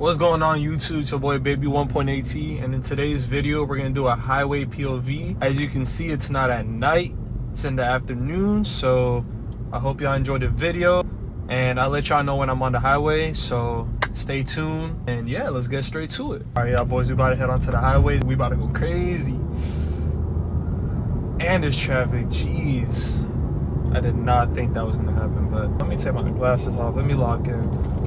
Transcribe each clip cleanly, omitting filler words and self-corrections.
What's going on YouTube? It's your boy Baby 1.8T, and in today's video we're gonna do a highway POV. As you can see, it's not at night, it's in the afternoon, so I hope y'all enjoyed the video, and I'll let y'all know when I'm on the highway, so stay tuned. And yeah, let's get straight to it. All right, y'all boys, we about to head onto the highway. We about to go crazy. And there's traffic, jeez. I did not think that was gonna happen, but let me take my glasses off, let me lock in.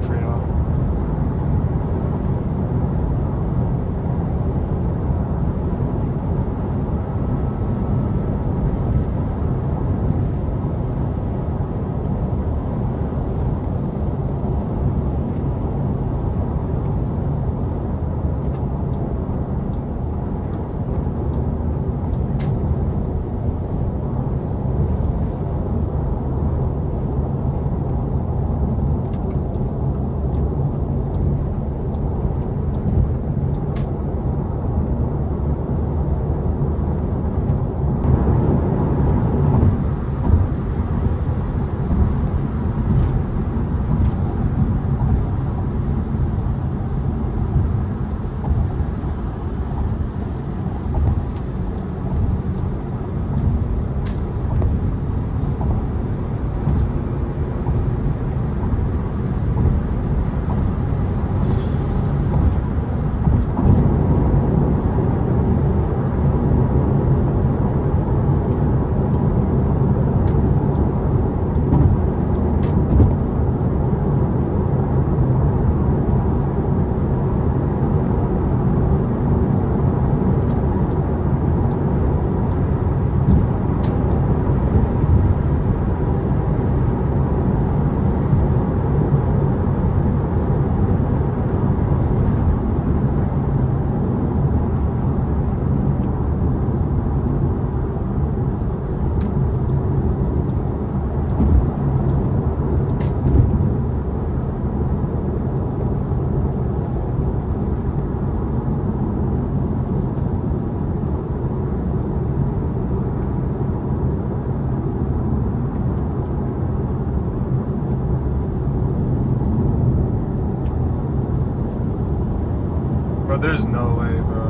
For y'all. Bro, there's no way, bro.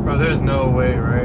Bro, there's no way, right?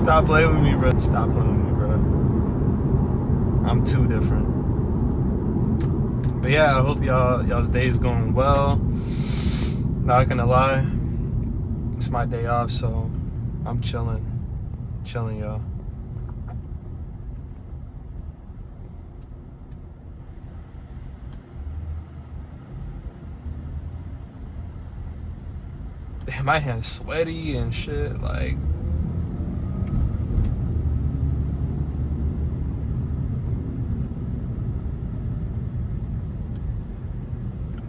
Stop playing with me, bro. Stop playing with me, bro. I'm too different. But yeah, I hope y'all's day is going well. Not gonna lie, it's my day off, so I'm chilling, y'all. Damn, my hand's sweaty and shit, like.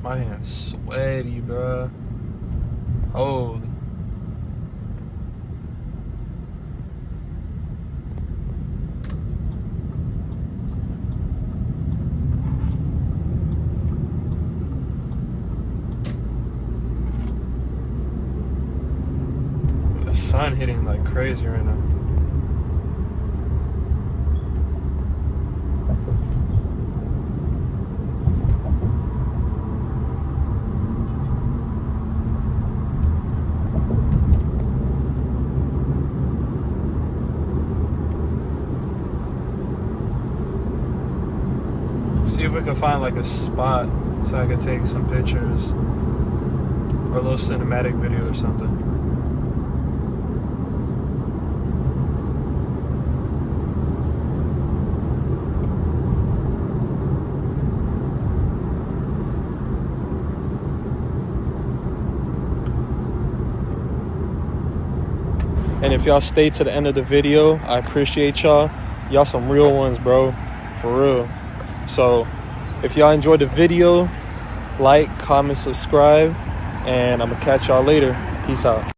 My hand's sweaty, bruh. Holy. The sun hitting like crazy right now. See if we can find like a spot so I could take some pictures or a little cinematic video or something. And if y'all stay to the end of the video, I appreciate y'all. Y'all some real ones, bro. For real. So if y'all enjoyed the video, like, comment, subscribe, and I'm gonna catch y'all later. Peace out.